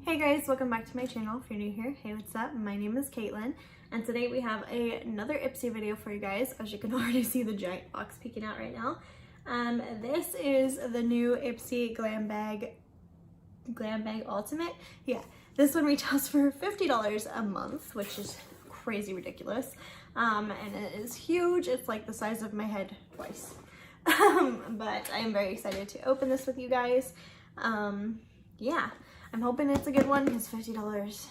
Hey guys, welcome back to my channel. If you're new here, hey, what's up? My name is Caitlin, and today we have another Ipsy video for you guys. As you can already see the giant box peeking out right now. This is the new Ipsy Glam Bag Ultimate. Yeah, this one retails for $50 a month, which is crazy ridiculous. And it is huge. It's like the size of my head twice. But I am very excited to open this with you guys. Yeah. I'm hoping it's a good one because $50 is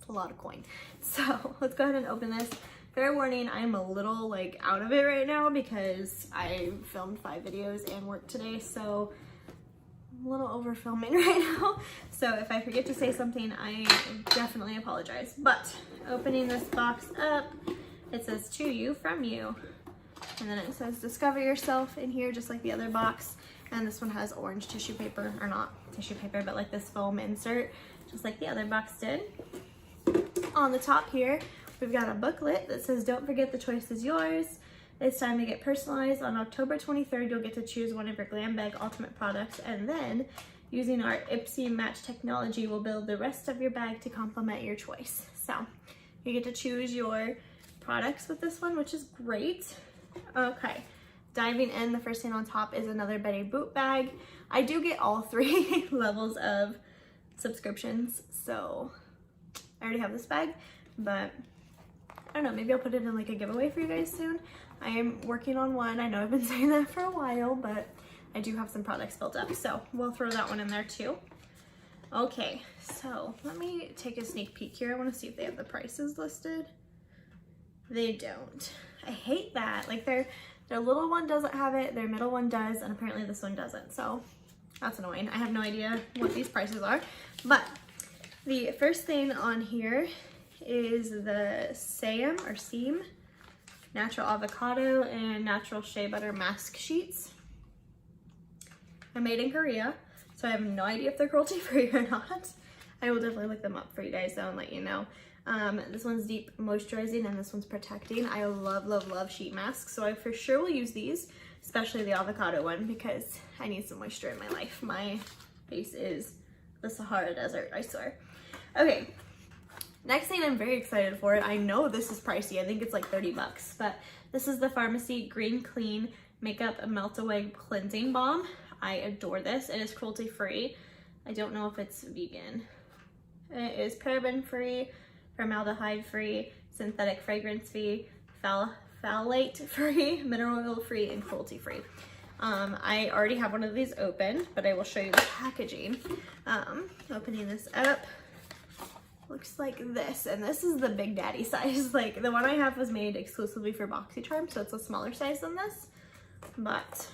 a lot of coin. So let's go ahead and open this. Fair warning, I'm a little like out of it right now because I filmed 5 videos and work today, so I'm a little over filming right now. So if I forget to say something, I definitely apologize. But opening this box up, it says to you from you. And then it says discover yourself in here just like the other box. And this one has orange tissue paper, or not tissue paper, but like this foam insert, just like the other box did. On the top here, we've got a booklet that says, don't forget the choice is yours. It's time to get personalized. On October 23rd, you'll get to choose one of your Glam Bag Ultimate products. And then, using our Ipsy Match technology, we'll build the rest of your bag to complement your choice. So, you get to choose your products with this one, which is great. Okay. Diving in, the first thing on top is another Betty Boop bag. I do get all 3 levels of subscriptions, so I already have this bag, but I don't know, maybe I'll put it in like a giveaway for you guys soon. I am working on one. I know I've been saying that for a while, but I do have some products built up, so we'll throw that one in there too. Okay, so let me take a sneak peek here. I want to see if they have the prices listed. They don't. I hate that. Like their little one doesn't have it, their middle one does, and apparently this one doesn't. So that's annoying. I have no idea what these prices are. But the first thing on here is the Seam Natural Avocado and Natural Shea Butter Mask Sheets. They're made in Korea, so I have no idea if they're cruelty free or not. I will definitely look them up for you guys though and let you know. This one's deep moisturizing and this one's protecting. I love sheet masks, so I for sure will use these, especially the avocado one, because I need some moisture in my life. My face is the Sahara Desert, I swear. Okay, next thing I'm very excited for. I know this is pricey. I think it's like 30 bucks, but this is the Pharmacy Green Clean Makeup Melt Away Cleansing Balm. I adore this. It is cruelty free. I don't know if it's vegan. It is paraben free, formaldehyde free, synthetic fragrance free, phthalate free, mineral oil free, and cruelty free. I already have one of these open, but I will show you the packaging. Opening this up, looks like this, and this is the Big Daddy size. Like the one I have was made exclusively for BoxyCharm, so it's a smaller size than this. But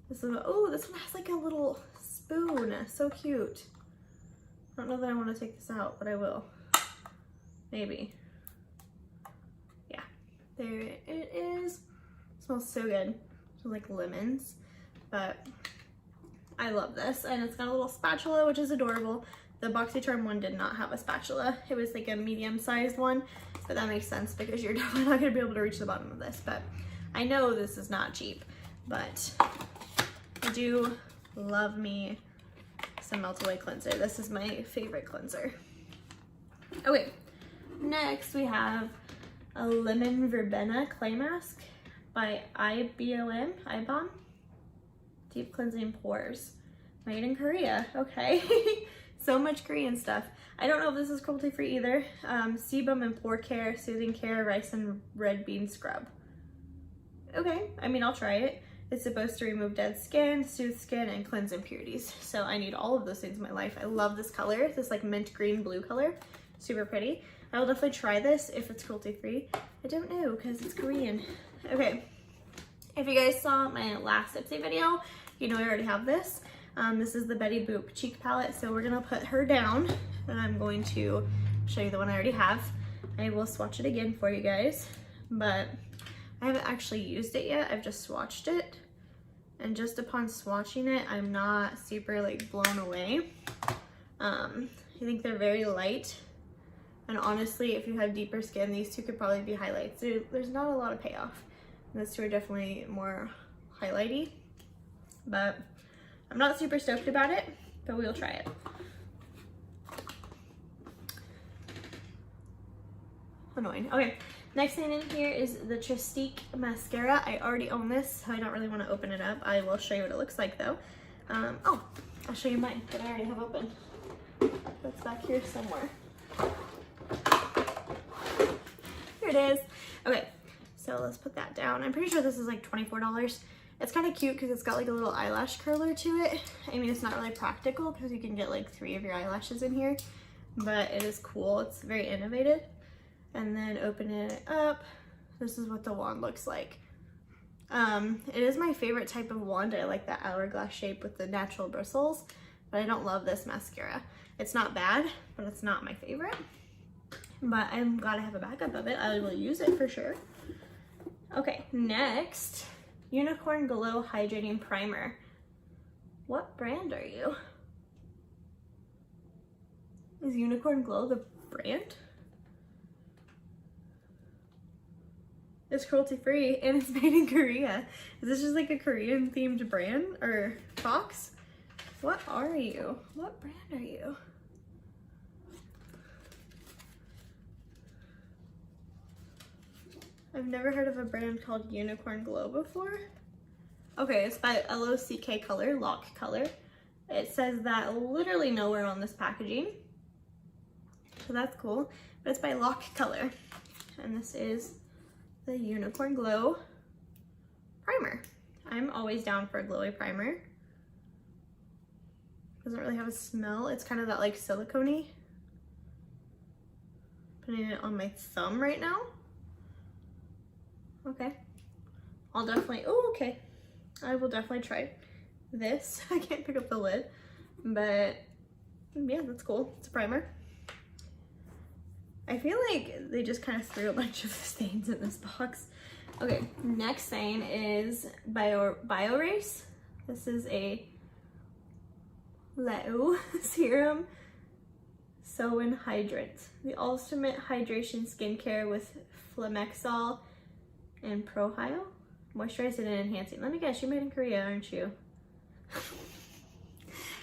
this is, oh, this one has like a little spoon, so cute. I don't know that I want to take this out, but I will. Maybe. Yeah, there it is. It smells so good. It smells like lemons, but I love this. And it's got a little spatula, which is adorable. The BoxyCharm one did not have a spatula. It was like a medium-sized one, but that makes sense because you're definitely not going to be able to reach the bottom of this. But I know this is not cheap, but I do love me some Melt Away cleanser. This is my favorite cleanser. Okay. Next, we have a Lemon Verbena Clay Mask by IBOM. Deep Cleansing Pores. Made in Korea. Okay. So much Korean stuff. I don't know if this is cruelty free either. Sebum and Pore Care, Soothing Care, Rice and Red Bean Scrub. Okay, I mean, I'll try it. It's supposed to remove dead skin, soothe skin, and cleanse impurities. So I need all of those things in my life. I love this color, this like mint green blue color. Super pretty. I will definitely try this if it's cruelty free. I don't know because it's Korean. Okay, if you guys saw my last Ipsy video, you know I already have this. This is the Betty Boop cheek palette, so we're gonna put her down and I'm going to show you the one I already have. I will swatch it again for you guys, but I haven't actually used it yet. I've just swatched it, and just upon swatching it, I'm not super like blown away. I think they're very light. And honestly, if you have deeper skin, these two could probably be highlights. There's not a lot of payoff. Those two are definitely more highlighty, but I'm not super stoked about it, but we'll try it. annoying. Okay, next thing in here is the Tristique mascara. I already own this, so I don't really want to open it up. I will show you what it looks like though. Oh, I'll show you mine that I already have open. That's back here somewhere. Here it is. Okay, so let's put that down. I'm pretty sure this is like $24. It's kind of cute because it's got like a little eyelash curler to it. I mean, it's not really practical because you can get like 3 of your eyelashes in here, but it is cool. It's very innovative. And then open it up. This is what the wand looks like. It is my favorite type of wand. I like that hourglass shape with the natural bristles, but I don't love this mascara. It's not bad, but it's not my favorite. But I'm glad I have a backup of it. I will use it for sure. Okay, next, Unicorn Glow Hydrating Primer. What brand are you? Is Unicorn Glow the brand? It's cruelty free and it's made in Korea. Is this just like a Korean themed brand or box? What are you? What brand are you? I've never heard of a brand called Unicorn Glow before. Okay, it's by LOCK Color, Lock Color. It says that literally nowhere on this packaging. So that's cool. But it's by Lock Color. And this is the Unicorn Glow Primer. I'm always down for a glowy primer. Doesn't really have a smell. It's kind of that like silicone-y. Putting it on my thumb right now. Okay. I'll definitely, oh, okay. I will definitely try this. I can't pick up the lid, but yeah, that's cool. It's a primer. I feel like they just kind of threw a bunch of stains in this box. Okay, next thing is BioRace. This is a Leo Serum Soin Hydrant. The ultimate hydration skincare with Flamexol and Prohyo. Moisturizing and enhancing. Let me guess, you're made in Korea, aren't you?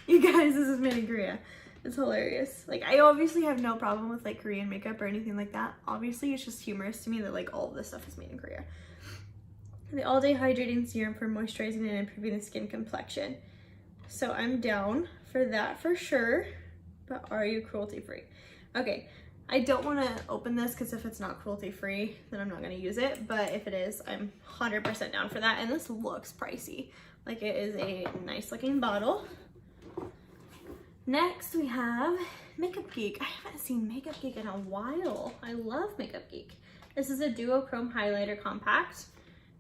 You guys, this is made in Korea. It's hilarious. Like, I obviously have no problem with like Korean makeup or anything like that. Obviously, it's just humorous to me that like all of this stuff is made in Korea. The all-day hydrating serum for moisturizing and improving the skin complexion. So I'm down for that for sure. But are you cruelty-free? Okay, I don't want to open this because if it's not cruelty-free, then I'm not going to use it. But if it is, I'm 100% down for that. And this looks pricey. Like, it is a nice looking bottle. Next, we have Makeup Geek. I haven't seen Makeup Geek in a while. I love Makeup Geek. This is a duochrome highlighter compact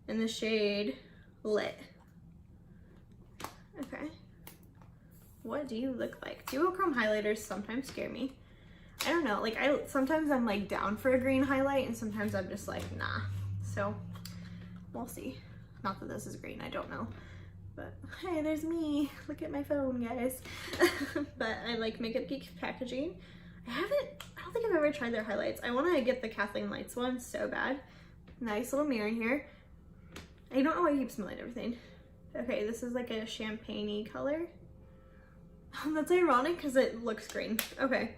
in the shade Lit. Okay. What do you look like? Duochrome highlighters sometimes scare me. I don't know, like sometimes I'm like down for a green highlight and sometimes I'm just like, nah. So we'll see. Not that this is green, I don't know. But hey, there's me. Look at my phone, guys. But I like Makeup Geek packaging. I don't think I've ever tried their highlights. I want to get the Kathleen Lights one so bad. Nice little mirror here. I don't know why I keep smelling everything. Okay, this is like a champagne-y color. That's ironic because it looks green. Okay.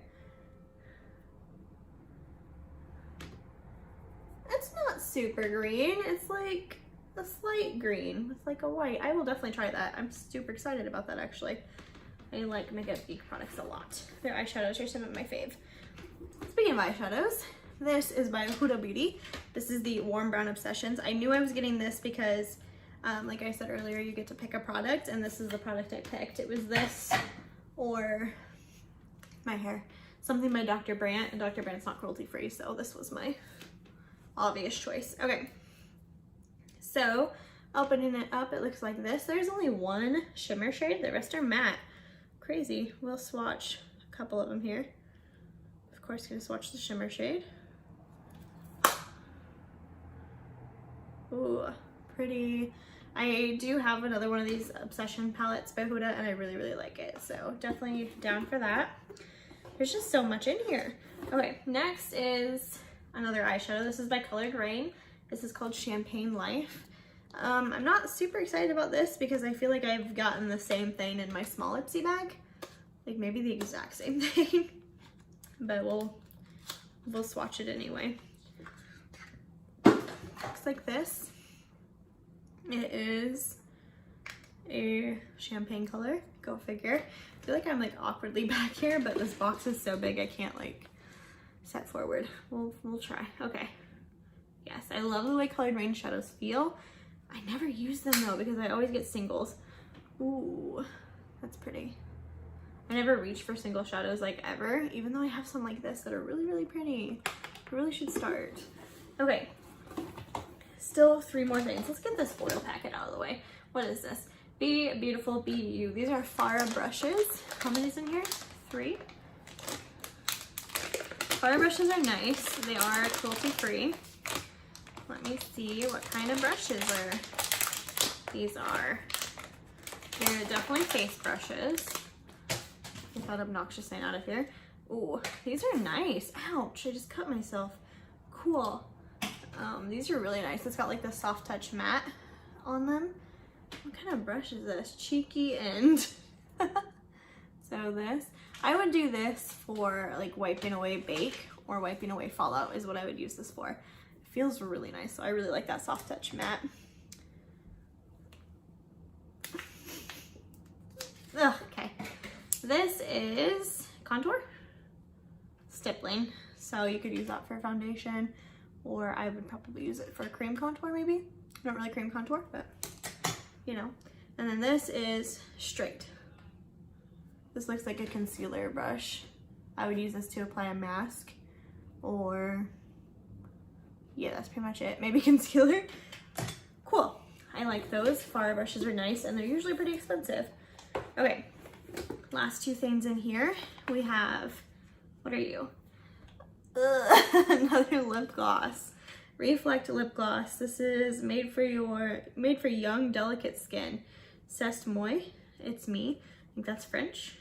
It's not super green. It's like a slight green with like a white. I will definitely try that. I'm super excited about that actually. I like Makeup Geek products a lot. Their eyeshadows are some of my fave. Speaking of eyeshadows, this is by Huda Beauty. This is the Warm Brown Obsessions. I knew I was getting this because like I said earlier, you get to pick a product and this is the product I picked. It was this or my hair. Something by Dr. Brandt, and Dr. Brandt's not cruelty free, so this was my obvious choice. Okay, so opening it up, it looks like this. There's only one shimmer shade, the rest are matte. Crazy. We'll swatch a couple of them here. Of course, gonna swatch the shimmer shade. Ooh, pretty. I do have another one of these Obsession palettes by Huda and I really, really like it. So definitely down for that. There's just so much in here. Okay, next is another eyeshadow. This is by Colored Rain. This is called Champagne Life. I'm not super excited about this because I feel like I've gotten the same thing in my small Ipsy bag. Like maybe the exact same thing. But we'll swatch it anyway. looks like this. It is a champagne color, go figure. I feel like I'm like awkwardly back here, but this box is so big I can't like set forward. We'll try. Okay. Yes, I love the way Colored Rain shadows feel. I never use them though because I always get singles. Ooh, that's pretty. I never reach for single shadows like ever, even though I have some like this that are really, really pretty. I really should start. Okay, still 3 more things. Let's get this foil packet out of the way. What is this? Be Beautiful, Be You. These are Farah brushes. How many is in here? 3. Farah brushes are nice. They are cruelty free. Let me see what kind of brushes these are. They're definitely face brushes. Get that obnoxious thing out of here. Ooh, these are nice. Ouch, I just cut myself. Cool. These are really nice. It's got like the soft touch matte on them. What kind of brush is this? Cheeky and so this. I would do this for like wiping away bake or wiping away fallout is what I would use this for. It feels really nice, so I really like that soft touch matte. Ugh, okay. This is contour, stippling. So you could use that for foundation, or I would probably use it for cream contour maybe. I don't really cream contour, but you know. And then this is straight. This looks like a concealer brush. I would use this to apply a mask, or yeah, that's pretty much it. Maybe concealer. Cool. I like those. Farah brushes are nice and they're usually pretty expensive. Okay, last 2 things in here. We have, what are you? Another lip gloss. Reflect lip gloss. This is made for young, delicate skin. C'est moi. It's me. I think that's French.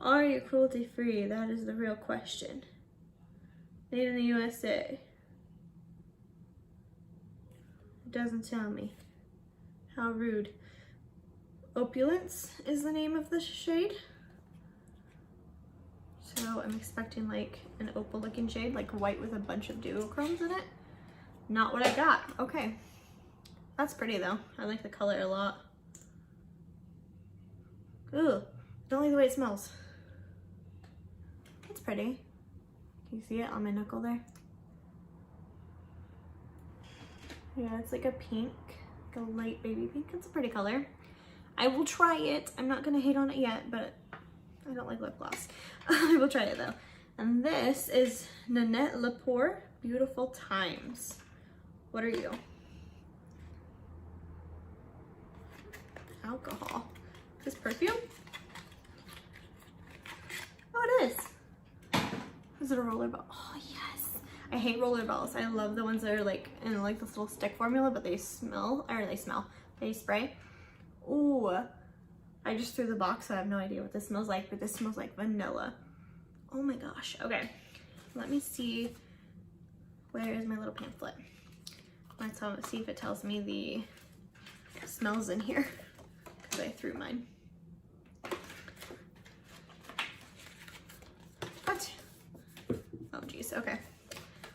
Are you cruelty free? That is the real question. Made in the USA. It doesn't tell me. How rude. Opulence is the name of the shade. So I'm expecting like an opal looking shade, like white with a bunch of duochromes in it. Not what I got. Okay. That's pretty though. I like the color a lot. Ooh, don't like the way it smells. That's pretty. Can you see it on my knuckle there? Yeah, it's like a pink, like a light baby pink. It's a pretty color. I will try it. I'm not gonna hate on it yet, but I don't like lip gloss. I will try it though. And this is Nanette Lepore Beautiful Times. What are you? Alcohol. Is this perfume? Oh, it is. Is it a roller ball? Oh, yes. I hate roller balls. I love the ones that are like in like this little stick formula, but they spray. Ooh, I just threw the box, so I have no idea what this smells like, but this smells like vanilla. Oh my gosh. Okay, let me see. Where is my little pamphlet? Let's see if it tells me the smells in here, because I threw mine. What? Oh geez, okay.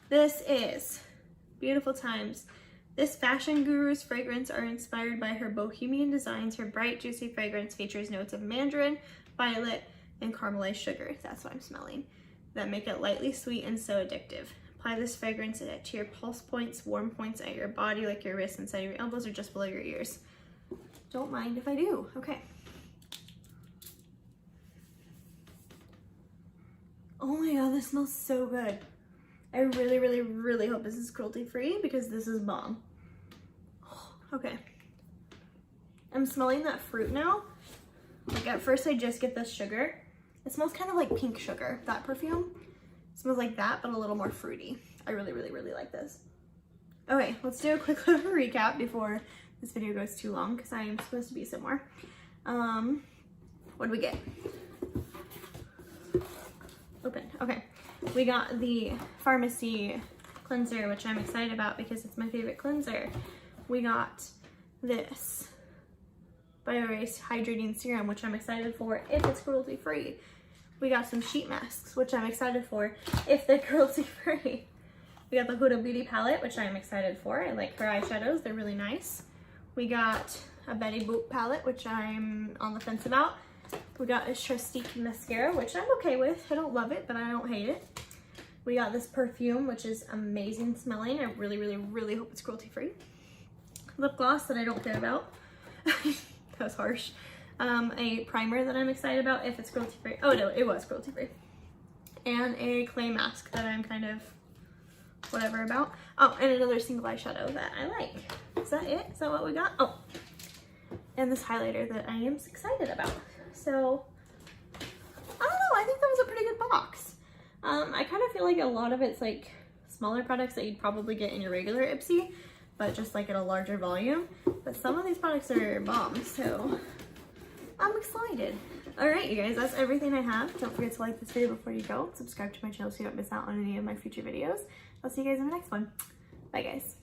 This is Beautiful Times. This fashion guru's fragrance are inspired by her bohemian designs. Her bright, juicy fragrance features notes of mandarin, violet, and caramelized sugar. That's what I'm smelling. That make it lightly sweet and so addictive. Apply this fragrance to your pulse points, warm points at your body, like your wrists, inside your elbows, or just below your ears. Don't mind if I do. Okay. Oh my god, this smells so good. I really, really, really hope this is cruelty free because this is bomb. Okay. I'm smelling that fruit now. Like at first I just get this sugar. It smells kind of like pink sugar, that perfume. It smells like that, but a little more fruity. I really, really, really like this. Okay, let's do a quick little recap before this video goes too long because I am supposed to be somewhere. What did we get? Open. Okay. We got the Pharmacy cleanser, which I'm excited about because it's my favorite cleanser. We got this BioErase Hydrating Serum, which I'm excited for if it's cruelty free. We got some sheet masks, which I'm excited for if they're cruelty free. We got the Huda Beauty palette, which I'm excited for. I like her eyeshadows, they're really nice. We got a Betty Boop palette, which I'm on the fence about. We got a Chastique mascara, which I'm okay with. I don't love it, but I don't hate it. We got this perfume, which is amazing smelling. I really, really, really hope it's cruelty free. Lip gloss that I don't care about. That was harsh. A primer that I'm excited about if it's cruelty free. Oh no, it was cruelty free. And a clay mask that I'm kind of whatever about. Oh, and another single eyeshadow that I like. Is that it? Is that what we got? Oh, and this highlighter that I am excited about. So, I don't know, I think that was a pretty good box. I kind of feel like a lot of it's like smaller products that you'd probably get in your regular Ipsy, but just like at a larger volume. But some of these products are bombs, so I'm excited. All right, you guys, that's everything I have. Don't forget to like this video before you go. Subscribe to my channel so you don't miss out on any of my future videos. I'll see you guys in the next one. Bye, guys.